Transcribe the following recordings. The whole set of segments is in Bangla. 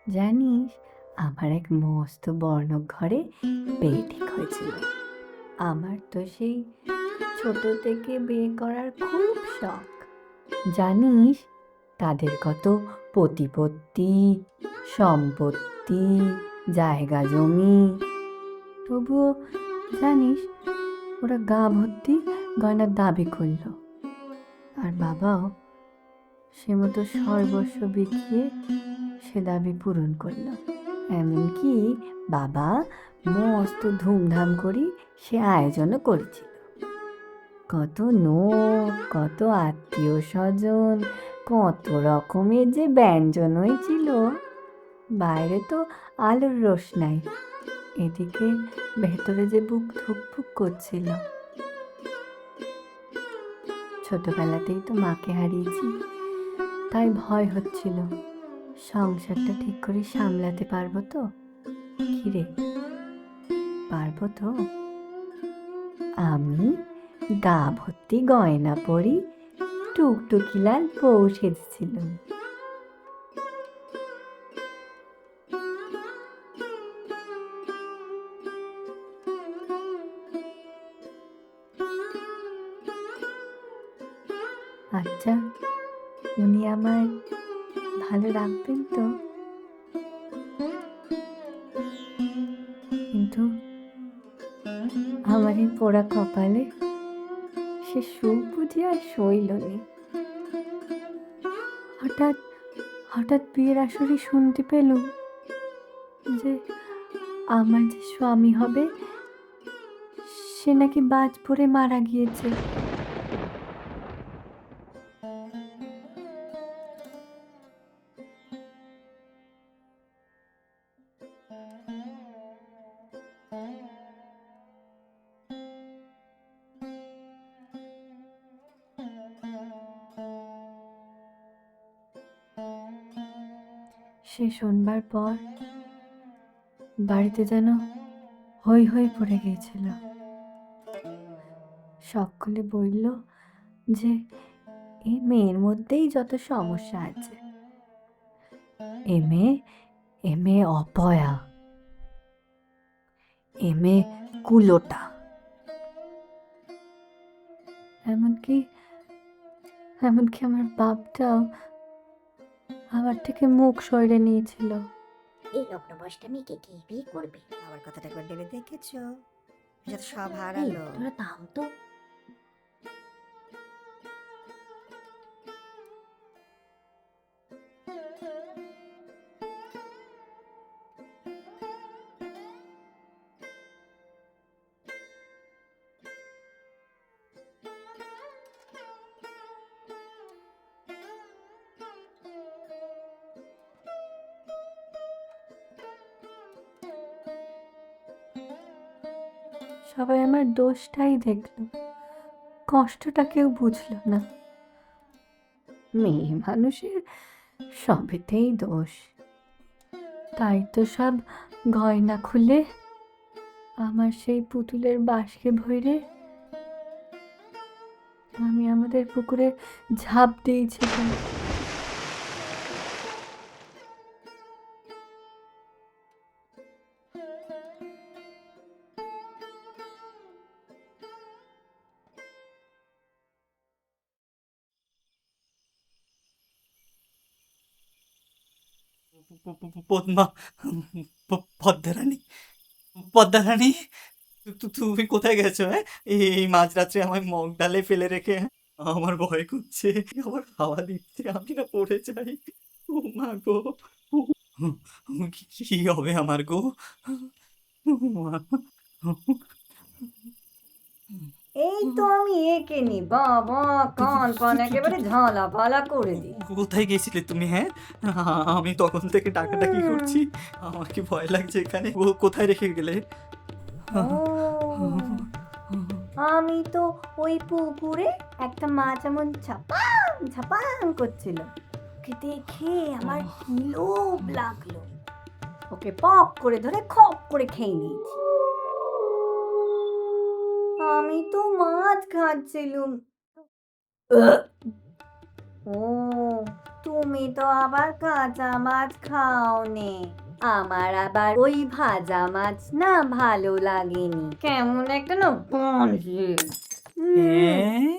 জানিস, আমার এক মস্ত বর্ণক ঘরে বিয়ে ঠিক হয়েছিল। আমার তো সেই ছোট থেকে বিয়ে করার খুব শখ। জানিস, তাদের কত প্রতিপত্তি, সম্পত্তি, জায়গা জমি। তবুও জানিস, ওরা গা ভর্তি গয়নার দাবি করলো। আর বাবাও সে মতো সর্বস্ব বিকিয়ে সে দাবি পূরণ করলো। এমনকি বাবা মস্ত ধুমধাম করি সে আয়োজনও করেছিল। কত নোট, কত আত্মীয় স্বজন, কত রকমের যে ব্যঞ্জন হয়েছিল। বাইরে তো আলোর রোশনাই, এদিকে ভেতরে যে বুক ধুকপুক করছিল। ছোটবেলাতেই তো মাকে হারিয়েছি, তাই ভয় হচ্ছিল সংসারটা ঠিক করে সামলাতে পারবো তো। কিরে, পারবো তো? আমি গা ভর্তি গয়না পরি টুকটুকি লাল বউ সেজেছিলাম। আচ্ছা, উনি আমায় ভালো রাখবেন তো? কিন্তু আমার এই পোড়া কপালে সে সুখ বুঝি আর সইল নি। হঠাৎ হঠাৎ বিয়ের আসরে শুনতে পেলুম যে আমার যে স্বামী হবে সে নাকি বাজ পড়ে মারা গিয়েছে। সে শোনবার পর বাড়িতে যেন হৈ হৈ পড়ে গিয়েছিল। সকলে বলল যে এই মেয়ের মধ্যেই যত সমস্যা আছে। এ মেয়ে অপয়া, এ মেয়ে কুলোটা। এমনকি এমনকি আমার বাপটাও আমার থেকে মুখ সরিয়ে নিয়েছিল। এই লগ্ন বয়সটা মেয়েকে কে বিয়ে করবে? আবার কথাটা একবার ভেবে দেখেছো? এটা তো সব এই হারালো। তোরা থাম তো। সবাই আমার দোষটাই দেখলো, কষ্টটা কেউ বুঝলো না। মেয়ে মানুষের সবেতেই দোষ। তাই তো সব গয়না খুলে আমার সেই পুতুলের বাঁশকে ভরে আমি আমাদের পুকুরে ঝাঁপ দিয়েছিলাম। পদ্মা, পদ্মারানী, পদ্মারানী, তুমি কোথায় গেছো? হ্যাঁ, এই মাঝরাত্রে আমায় মগ ডালে ফেলে রেখে আমার ভয় করছে, আবার হাওয়া দিচ্ছে, আমি না পড়ে যাই। ও মা গো, কি হবে আমার গো? মা। এই তো আমি এঁকে নি বাবা, কান পান একেবারে ঝালা পালা করে দিই। কোথায় গেছিলে তুমি? হ্যাঁ, আমি তখন থেকে ডাকাডাকি করছি, আমার কি ভয় লাগছে এখানে। ও কোথায় রেখে গেলে? ও, আমি তো ওই পুকুরে একটা মাছ এমন ঝাপাং ঝাপাং করছিল, ওকে দেখে আমার কি লোভ লাগলো, ওকে পক করে ধরে খপ করে খেয়ে নিয়েছি। আমি তো মাছ খাচ্ছিলুম। ও, তুমি তো আবার কাঁচা মাছ খাওনি, আমার আবার ওই ভাজা মাছ না ভালো লাগেনি, কেমন একটা না বাজে। হ্যাঁ,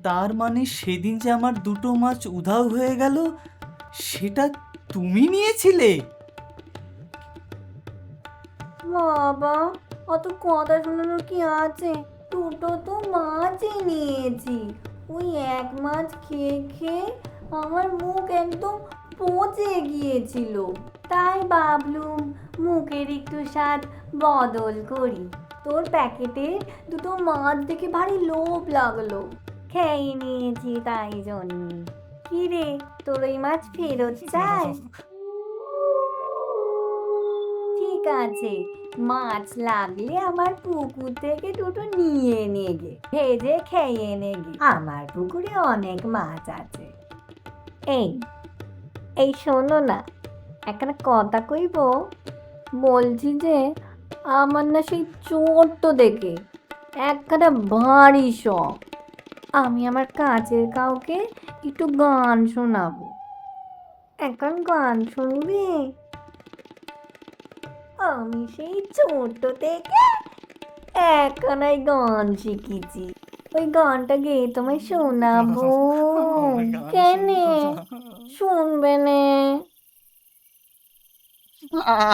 তার মানে সেদিন যে আমার দুটো মাছ উধাও হয়ে গেল সেটা তুমি নিয়েছিলে? বাবা, অত কথা শোনানোর কি আছে, দুটো তো মাছই নিয়েছি। ওই এক মাছ খেয়ে খেয়ে আমার মুখ একদম পচে গিয়েছিল, তাই ভাবলুম মুখের একটু স্বাদ বদল করি। তোর প্যাকেটের দুটো মাছ দেখে ভারী লোভ লাগলো, খেয়ে নিয়েছি তাই জন্য। কি রে, তোর ওই মাছ ফেরত চাই? ঠিক আছে, মাছ লাগলে আমার পুকুর থেকে দুটো নিয়ে নেগে, ভেজে খেয়ে নেগে, আমার পুকুরে অনেক মাছ আছে। এই এই শোনো না, একটা কথা কইব। বলছি যে আমার না সেই ছোট্ট দেখে একটা ভারী শখ, আমি আমার কাছের কাউকে একটু গান শোনাবো। এখন গান শুনবি? আমি সেই ছোট থেকে একখানায় গান শিখেছি, ওই গানটা গেয়ে তোমায় শোনাবো। কেনে শুনবে নে?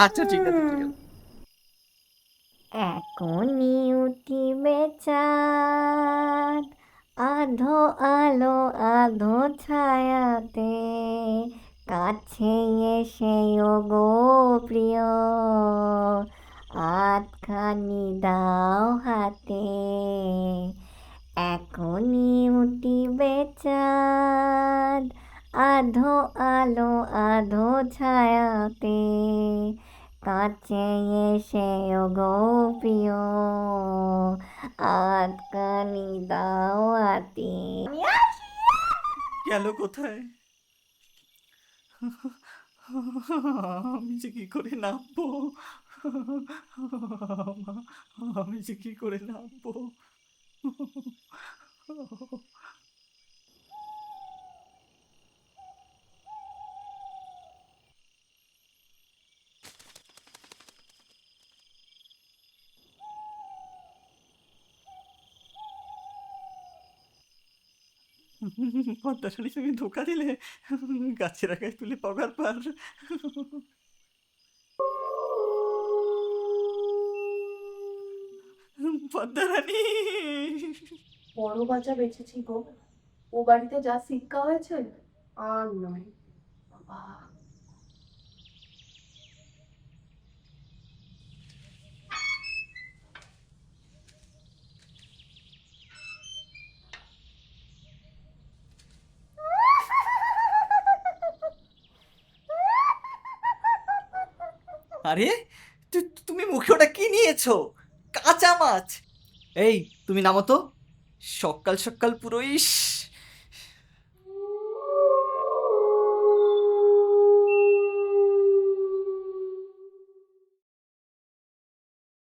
আচ্ছা ঠিক আছে ঠিক আছে। এখনই উঠিবে চাঁদ, আধো আলো আধো ছায়াতে, কাছে এসে ও গো প্রিয়, আধখানি দাও হাতে। এখনই উঠিবে চাঁদ, আধো আলো আধো ছায়াতে, কাছে এসে ও গো প্রিয়, আধখানি দাও হাতে। গেল কোথায়? আমি যে কি করে নামবো? আমি যে কি করে নামবো? পদ্মাশালী, তুমি ধোকা দিলে, গাছের আগায় তুলে পগার পার। পদ্মারানী, বড় বাজা বেঁচেছি গো, ও বাড়িতে যা শিক্ষা হয়েছে আর নয় বাবা। আরে তুমি মুখে ওটা কি নিয়েছো? কাঁচা মাছ? এই তুমি নামো তো, সকাল সকাল পুরো ইস